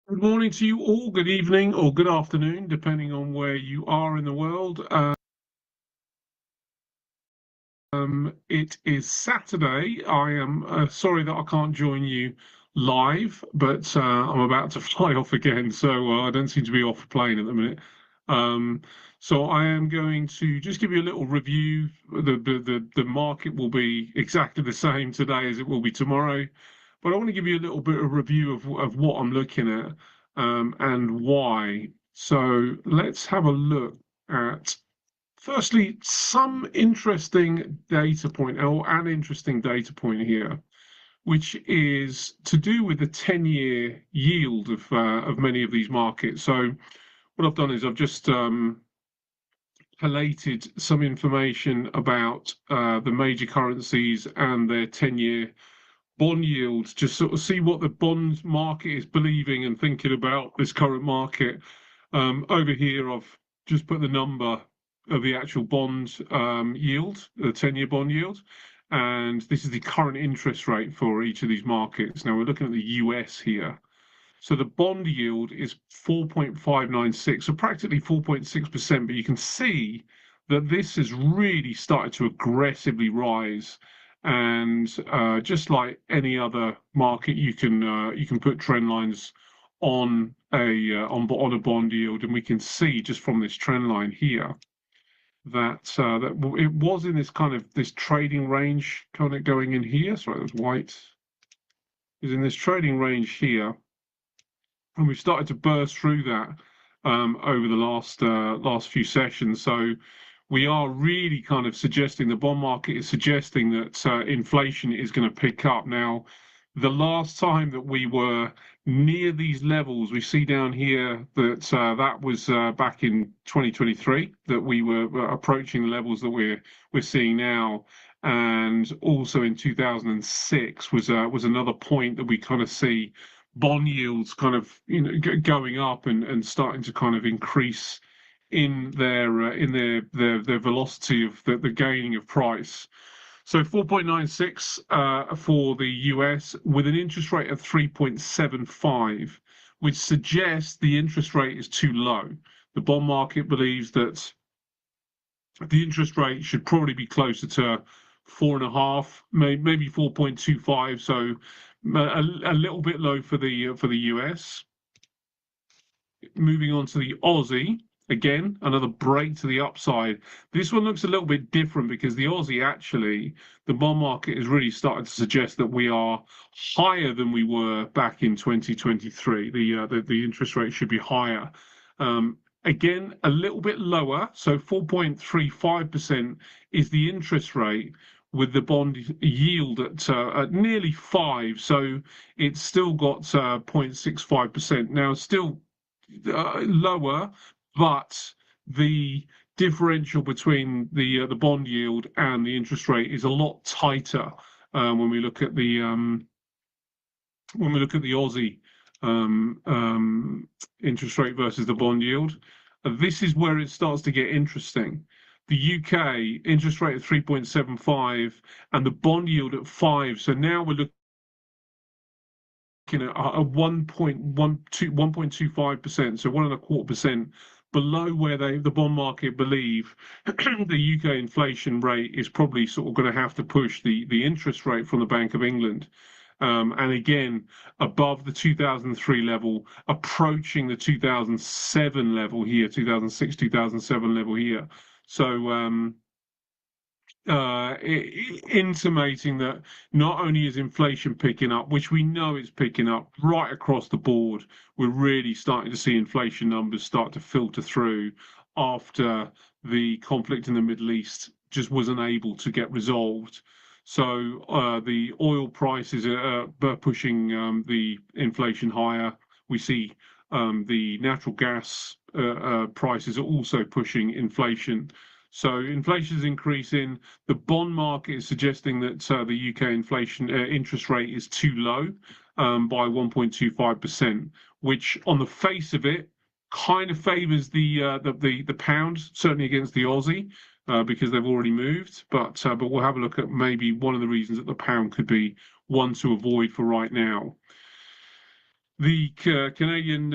Good morning to you all, good evening or good afternoon, depending on where you are in the world. It is Saturday. I am sorry that I can't join you live, but I'm about to fly off again, so I don't seem to be off the plane at the minute. Um, so I am going to just give you a little review. The market will be exactly the same today as it will be tomorrow, but I want to give you a little bit of review of what I'm looking at and why. So let's have a look at firstly, some interesting data point, or an interesting data point here, which is to do with the 10-year yield of many of these markets. So what I've done is I've just collated some information about the major currencies and their 10-year bond yields, just sort of see what the bond market is believing and thinking about this current market. Over here, I've just put the number of the actual bond yield, the 10-year bond yield, and this is the current interest rate for each of these markets. Now we're looking at the US here. So the bond yield is 4.596, so practically 4.6%, but you can see that this has really started to aggressively rise. And just like any other market, you can put trend lines on on a bond yield, and we can see just from this trend line here that it was in this kind of this trading range, kind of going in here. Sorry, that was white. Is in this trading range here, and we've started to burst through that over the last few sessions. So we are really kind of suggesting the bond market is suggesting that inflation is going to pick up. Now, the last time that we were near these levels, we see down here that that was back in 2023, that we were approaching the levels that we're seeing now. And also in 2006 was another point that we kind of see bond yields kind of going up and starting to kind of increase in their velocity of the gaining of price. So 4.96 for the US with an interest rate of 3.75, which suggests the interest rate is too low. The bond market believes that the interest rate should probably be closer to 4.5, maybe 4.25. So a little bit low for the US. Moving on to the Aussie, again, another break to the upside. This one looks a little bit different because the Aussie actually, the bond market is really starting to suggest that we are higher than we were back in 2023. The interest rate should be higher. Again, a little bit lower, so 4.35% is the interest rate, with the bond yield at nearly 5, so it's still got 0.65%. Now, still lower, but the differential between the bond yield and the interest rate is a lot tighter when we look at the Aussie interest rate versus the bond yield. This is where it starts to get interesting. The UK interest rate at 3.75 and the bond yield at 5. So now we're looking at a 1.25%, so 1.25% below where the bond market believe the UK inflation rate is probably sort of going to have to push the interest rate from the Bank of England. And again, above the 2003 level, approaching the 2007 level here, 2006, 2007 level here. So intimating that not only is inflation picking up, which we know it's picking up right across the board, we're really starting to see inflation numbers start to filter through after the conflict in the Middle East just wasn't able to get resolved. So the oil prices are pushing the inflation higher. We see the natural gas prices are also pushing inflation. So inflation is increasing. The bond market is suggesting that the UK inflation interest rate is too low by 1.25%, which on the face of it kind of favours the pound, certainly against the Aussie, because they've already moved. But we'll have a look at maybe one of the reasons that the pound could be one to avoid for right now. The Canadian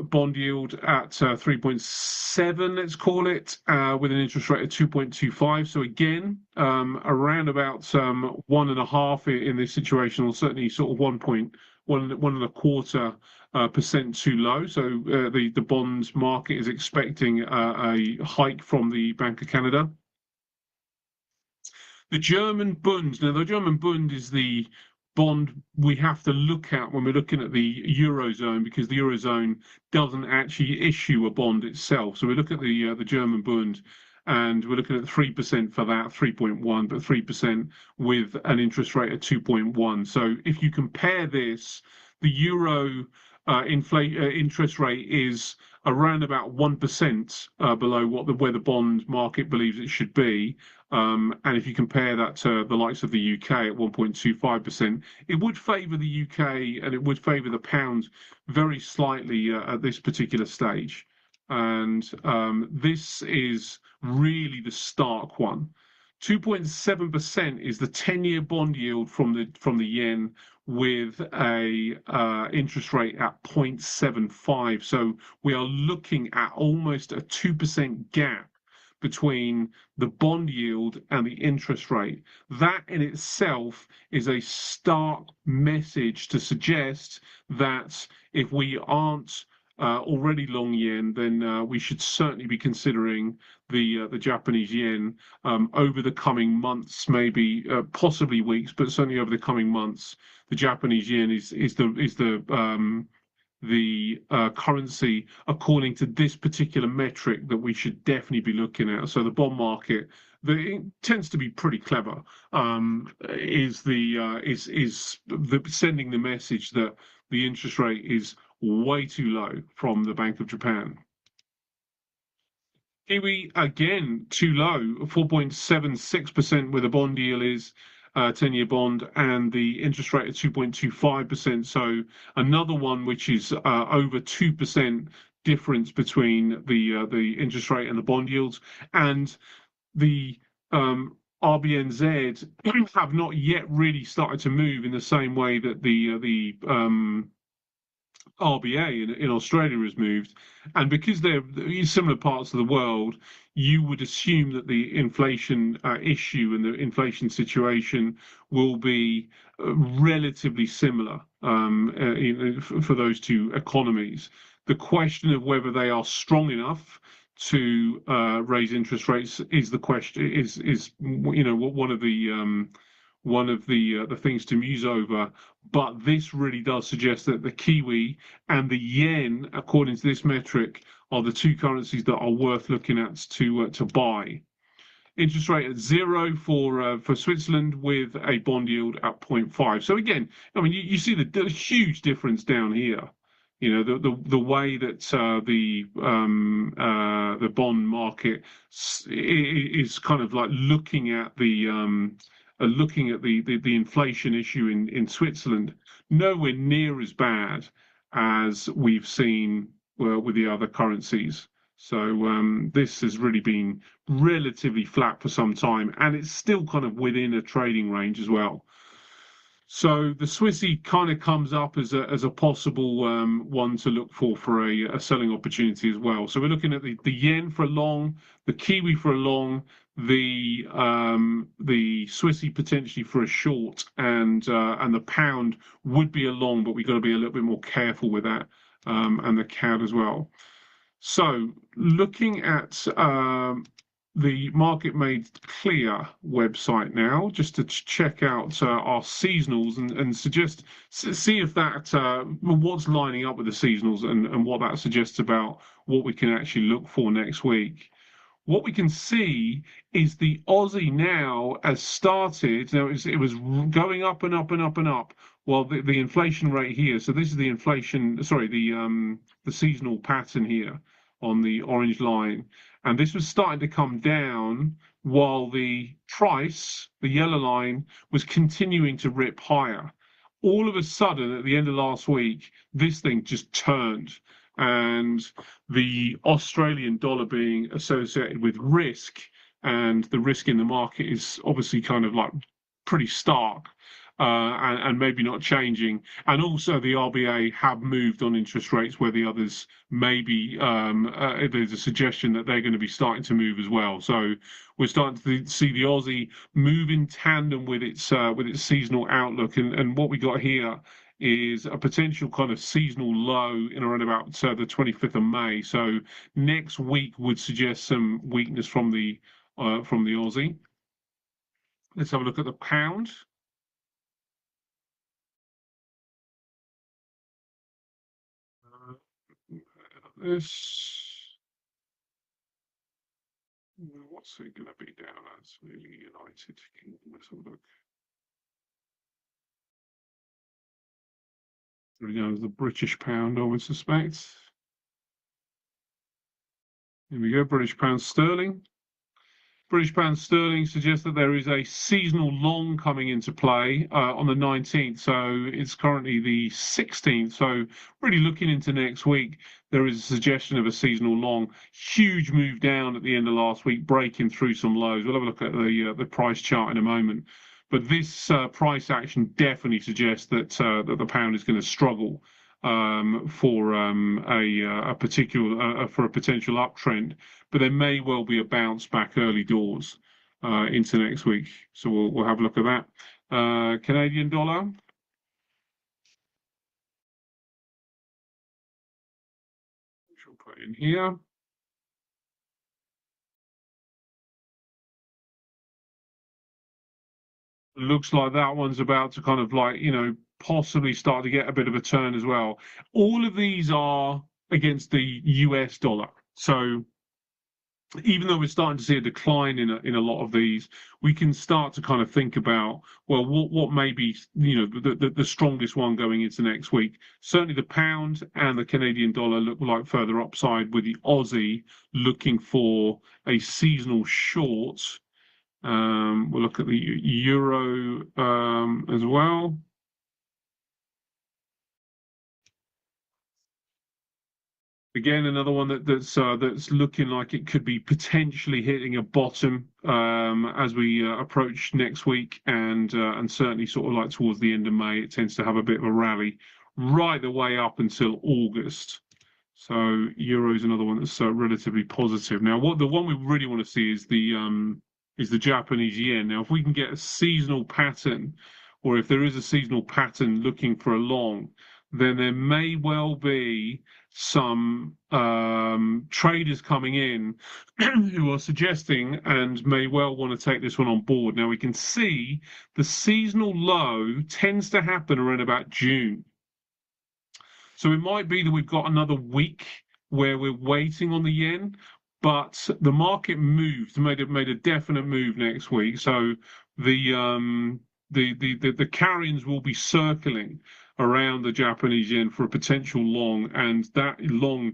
bond yield at 3.7, let's call it, with an interest rate of 2.25. So again, around about 1.5 in this situation, or certainly sort of 1.25% too low. So the bond market is expecting a hike from the Bank of Canada. The German Bund. Now, the German Bund is the bond we have to look at when we're looking at the Eurozone, because the Eurozone doesn't actually issue a bond itself. So we look at the German Bund, and we're looking at 3% for that, 3.1, but 3% with an interest rate of 2.1. So if you compare this, the Euro interest rate is around about 1% below where the bond market believes it should be. And if you compare that to the likes of the UK at 1.25%, it would favour the UK and it would favour the pound very slightly at this particular stage. And this is really the stark one. 2.7% is the 10-year bond yield from the yen, with a interest rate at 0.75. So we are looking at almost a 2% gap between the bond yield and the interest rate. That in itself is a stark message to suggest that if we aren't already long yen, then we should certainly be considering the Japanese yen over the coming months, maybe possibly weeks, but certainly over the coming months. The Japanese yen is the currency according to this particular metric that we should definitely be looking at. So the bond market, it tends to be pretty clever. Is sending the message that the interest rate is way too low from the Bank of Japan. Kiwi again too low, 4.76% where the bond yield is 10-year bond, and the interest rate of 2.25%. So another one which is over 2% difference between the interest rate and the bond yields. And the RBNZ have not yet really started to move in the same way that the RBA in Australia has moved. And because they're in similar parts of the world, you would assume that the inflation issue and the inflation situation will be relatively similar for those two economies. The question of whether they are strong enough to raise interest rates is the question. Is one of the things to muse over. But this really does suggest that the Kiwi and the yen, according to this metric, are the two currencies that are worth looking at to buy. Interest rate at 0 for Switzerland, with a bond yield at 0.5. So again, I mean, you see the huge difference down here. You know, the way that the bond market is kind of like looking at the inflation issue in Switzerland, nowhere near as bad as we've seen with the other currencies. So this has really been relatively flat for some time, and it's still kind of within a trading range as well. So the Swissy kind of comes up as a possible one to look for a selling opportunity as well. So we're looking at the yen for a long, the Kiwi for a long, the Swissy potentially for a short, and the pound would be a long, but we've got to be a little bit more careful with that, and the CAD as well. So looking at the Market Made Clear website now, just to check out our seasonals and see if that what's lining up with the seasonals and what that suggests about what we can actually look for next week. What we can see is the Aussie now has started. Now it was going up and up and up and up, while the inflation rate here. So this is the inflation. Sorry, the seasonal pattern here on the orange line, and this was starting to come down while the price, the yellow line, was continuing to rip higher. All of a sudden, at the end of last week, this thing just turned, and the Australian dollar being associated with risk, and the risk in the market is obviously kind of like pretty stark. and maybe not changing. And also, the RBA have moved on interest rates where the others maybe there's a suggestion that they're going to be starting to move as well. So we're starting to see the Aussie move in tandem with its seasonal outlook. And what we got here is a potential kind of seasonal low in around about the 25th of May. So next week would suggest some weakness from the Aussie. Let's have a look at the pound. This, what's it going to be down as? Really United Kingdom. Let's have a look. There we go, the British pound, I would suspect. Here we go, British pound sterling. British pound sterling suggests that there is a seasonal long coming into play on the 19th. So it's currently the 16th. So really looking into next week, there is a suggestion of a seasonal long. Huge move down at the end of last week, breaking through some lows. We'll have a look at the price chart in a moment. But this price action definitely suggests that that the pound is going to struggle for a particular for a potential uptrend, but there may well be a bounce back early doors into next week. So we'll have a look at that. Canadian dollar. Which we'll put in here. Looks like that one's about to kind of like, possibly start to get a bit of a turn as well. All of these are against the US dollar. So even though we're starting to see a decline in a lot of these, we can start to kind of think about, well, what may be, the strongest one going into next week. Certainly the pound and the Canadian dollar look like further upside, with the Aussie looking for a seasonal short. We'll look at the euro as well. Again, another one that's looking like it could be potentially hitting a bottom as we approach next week, and certainly sort of like towards the end of May, it tends to have a bit of a rally right the way up until August. So euro is another one that's relatively positive. Now, the one we really want to see is the Japanese yen. Now, if we can get a seasonal pattern, or if there is a seasonal pattern looking for a long, then there may well be some traders coming in who are suggesting and may well want to take this one on board. Now we can see the seasonal low tends to happen around about June. So it might be that we've got another week where we're waiting on the yen, but the market made a definite move next week. So the carrions will be circling around the Japanese yen for a potential long, and that long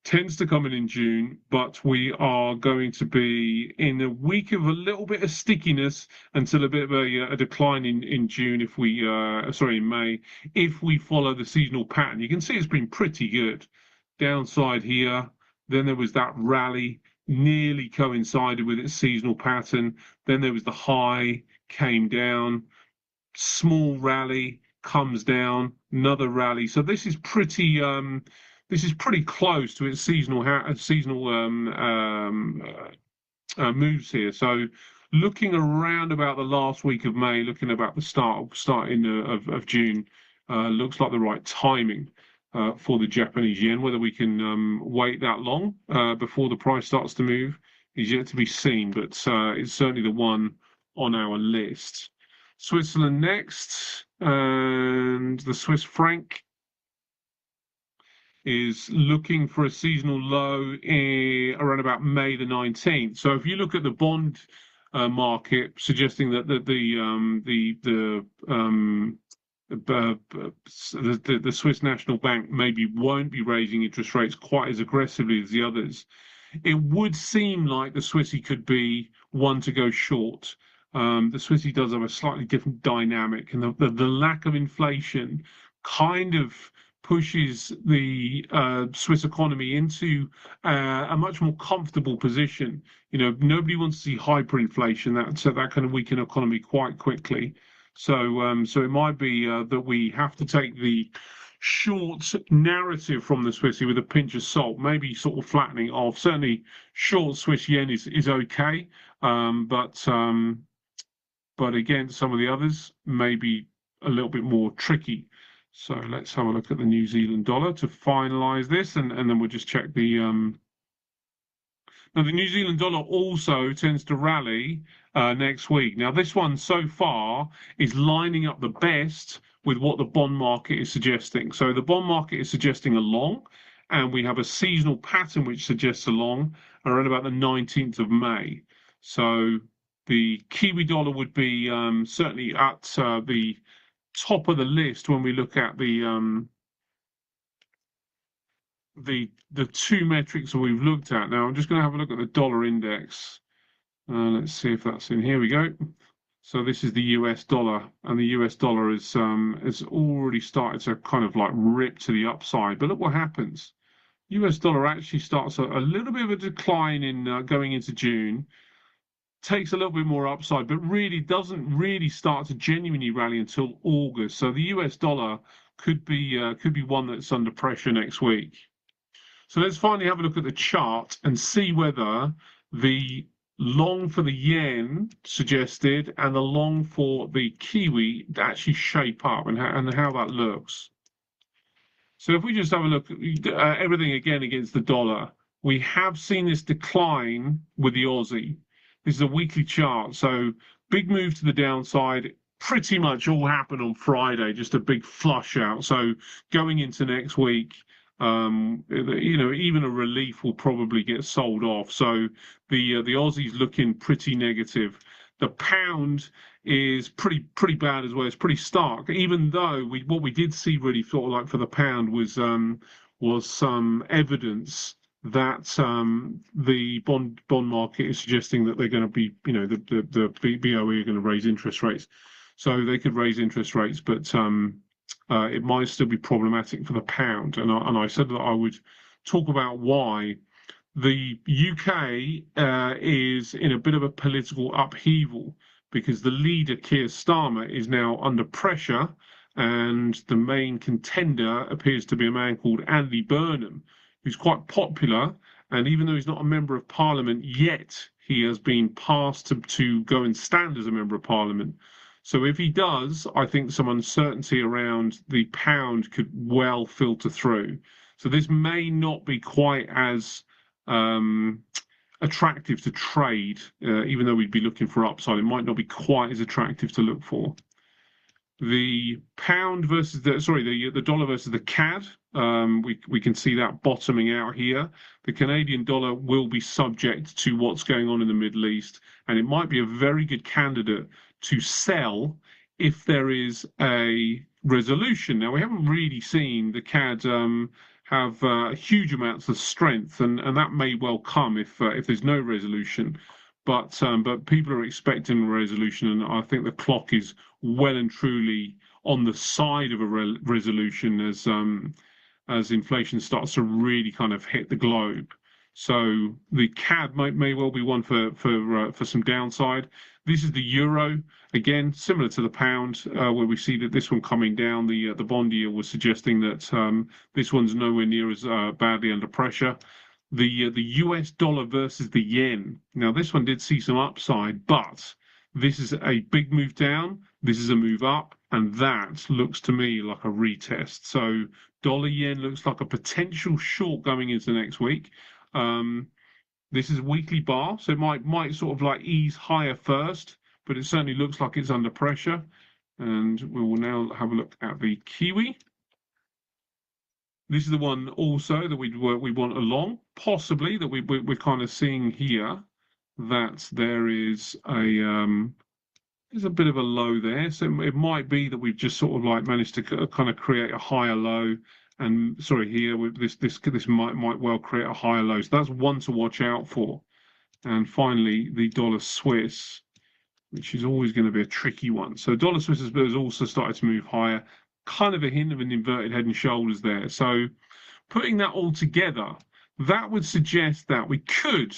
tends to come in June, but we are going to be in a week of a little bit of stickiness until a bit of a decline in June, if we in May, if we follow the seasonal pattern. You can see it's been pretty good. Downside here, then there was that rally, nearly coincided with its seasonal pattern. Then there was the high, came down, small rally, comes down, another rally. So this is pretty close to its seasonal moves here. So looking around about the last week of May, looking about the starting of June, looks like the right timing for the Japanese yen. Whether we can wait that long before the price starts to move is yet to be seen, but it's certainly the one on our list. Switzerland next, and the Swiss franc is looking for a seasonal low around about May the 19th. So if you look at the bond market, suggesting that the Swiss National Bank maybe won't be raising interest rates quite as aggressively as the others, it would seem like the Swissy could be one to go short. The Swissy does have a slightly different dynamic, and the lack of inflation kind of pushes the Swiss economy into a much more comfortable position. Nobody wants to see hyperinflation. That can weaken economy quite quickly. So it might be that we have to take the short narrative from the Swissy with a pinch of salt, maybe sort of flattening off. Certainly, short Swiss yen is okay, but against some of the others, maybe a little bit more tricky. So let's have a look at the New Zealand dollar to finalize this, and then we'll just check the now, the New Zealand dollar also tends to rally next week. Now, this one so far is lining up the best with what the bond market is suggesting. So the bond market is suggesting a long, and we have a seasonal pattern which suggests a long around about the 19th of May. So the Kiwi dollar would be certainly at the top of the list when we look at the two metrics that we've looked at. Now, I'm just going to have a look at the dollar index. Let's see if that's in. Here we go. So this is the US dollar, and the US dollar has already started to kind of like rip to the upside. But look what happens. US dollar actually starts a little bit of a decline in going into June, takes a little bit more upside, but really doesn't really start to genuinely rally until August. So the US dollar could be one that's under pressure next week. So let's finally have a look at the chart and see whether the long for the yen suggested and the long for the Kiwi actually shape up and how that looks. So if we just have a look at everything again against the dollar, we have seen this decline with the Aussie. This is a weekly chart, so big move to the downside. Pretty much all happened on Friday, just a big flush out. So going into next week, even a relief will probably get sold off. So the Aussie's looking pretty negative. The pound is pretty bad as well. It's pretty stark. Even though what we did see really sort of like for the pound was some evidence that the bond market is suggesting that they're going to be, the BOE are going to raise interest rates. So they could raise interest rates, but it might still be problematic for the pound. And I said that I would talk about why. The UK is in a bit of a political upheaval because the leader, Keir Starmer, is now under pressure, and the main contender appears to be a man called Andy Burnham, who's quite popular. And even though he's not a member of parliament yet, he has been passed to go and stand as a member of parliament. So if he does, I think some uncertainty around the pound could well filter through. So this may not be quite as attractive to trade, even though we'd be looking for upside. It might not be quite as attractive to look for. The pound versus the dollar versus the CAD. We can see that bottoming out here. The Canadian dollar will be subject to what's going on in the Middle East, and it might be a very good candidate to sell if there is a resolution. Now, we haven't really seen the CAD have huge amounts of strength, and that may well come if there's no resolution. But people are expecting a resolution, and I think the clock is well and truly on the side of a resolution as inflation starts to really kind of hit the globe. So the CAD may well be one for some downside. This is the euro, again similar to the pound, where we see that this one coming down. The bond yield was suggesting that this one's nowhere near as badly under pressure. The US dollar versus the yen. Now this one did see some upside, but this is a big move down. This is a move up, and that looks to me like a retest. So dollar yen looks like a potential short going into next week. This is a weekly bar, so it might sort of like ease higher first, but it certainly looks like it's under pressure. And we will now have a look at the Kiwi. This is the one also that we want along, possibly that we're kind of seeing here that there is there's a bit of a low there. So it might be that we've just sort of like managed to kind of create a higher low. And sorry, here this might well create a higher low. So that's one to watch out for. And finally, the dollar Swiss, which is always going to be a tricky one. So dollar Swiss has also started to move higher. Kind of a hint of an inverted head and shoulders there. So putting that all together, that would suggest that we could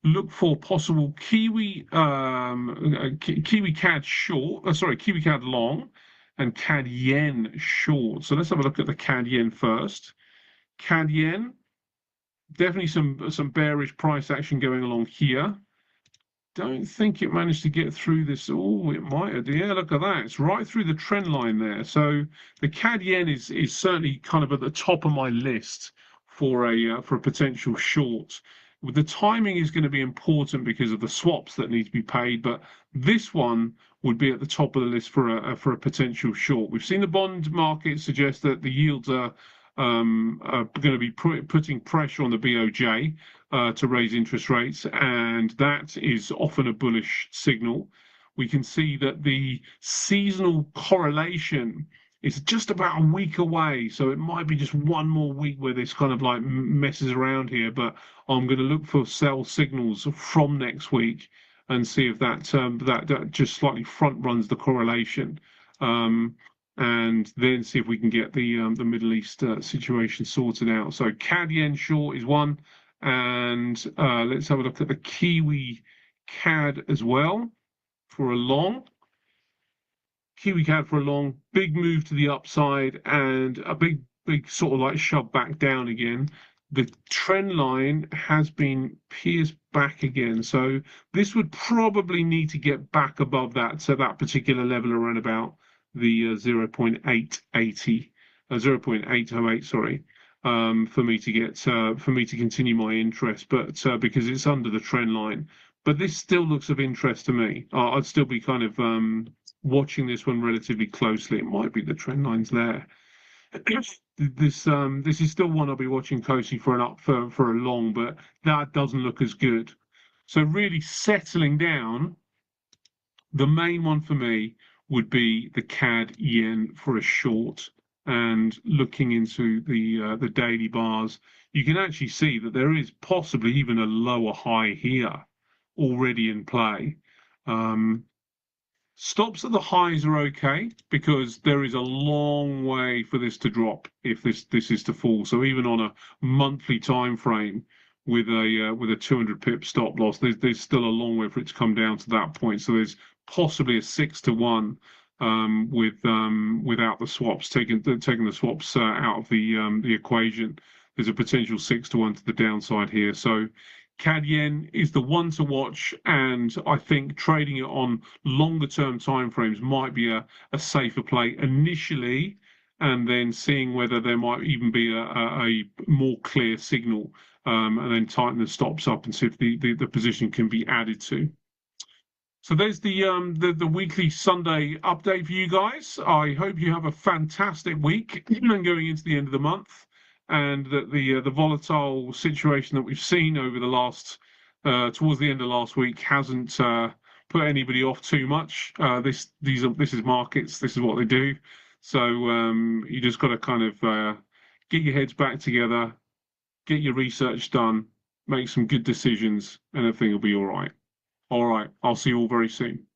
look for possible Kiwi CAD short, sorry, Kiwi CAD long and CAD yen short. So let's have a look at the CAD yen first. CAD yen, definitely some bearish price action going along here. Don't think it managed to get through this. Oh, it might have. Yeah, look at that. It's right through the trend line there. So the CAD yen is certainly kind of at the top of my list for a potential short. The timing is going to be important because of the swaps that need to be paid, but this one would be at the top of the list for a potential short. We've seen the bond market suggest that the yields are going to be putting pressure on the BOJ to raise interest rates, and that is often a bullish signal. We can see that the seasonal correlation is just about a week away, so it might be just one more week where this kind of like messes around here, but I'm going to look for sell signals from next week and see if that just slightly front runs the correlation. And then see if we can get the Middle East situation sorted out. So CAD yen short is one, and let's have a look at the Kiwi CAD as well for a long. Kiwi CAD for a long, big move to the upside and a big sort of like shove back down again. The trend line has been pierced back again, so this would probably need to get back above that, so that particular level around about the 0.880, 0.808, sorry, for me to continue my interest, but because it's under the trend line. But this still looks of interest to me. I'd still be kind of watching this one relatively closely. It might be the trend lines there. This is still one I'll be watching closely for a long, but that doesn't look as good. So really settling down, the main one for me would be the CAD yen for a short, and looking into the daily bars, you can actually see that there is possibly even a lower high here already in play. Stops at the highs are okay because there is a long way for this to drop if this is to fall. So even on a monthly time frame with a 200 pip stop loss, there's still a long way for it to come down to that point. So there's possibly a 6-to-1 without the swaps taking the swaps out of the equation. There's a potential 6-to-1 to the downside here. So CAD yen is the one to watch, and I think trading it on longer term timeframes might be a safer play initially, and then seeing whether there might even be a more clear signal, and then tighten the stops up and see if the position can be added to. So there's the weekly Sunday update for you guys. I hope you have a fantastic week and going into the end of the month, and that the volatile situation that we've seen over the last towards the end of last week hasn't put anybody off too much. This is markets. This is what they do. So you just got to kind of get your heads back together, get your research done, make some good decisions, and everything will be all right. All right, I'll see you all very soon.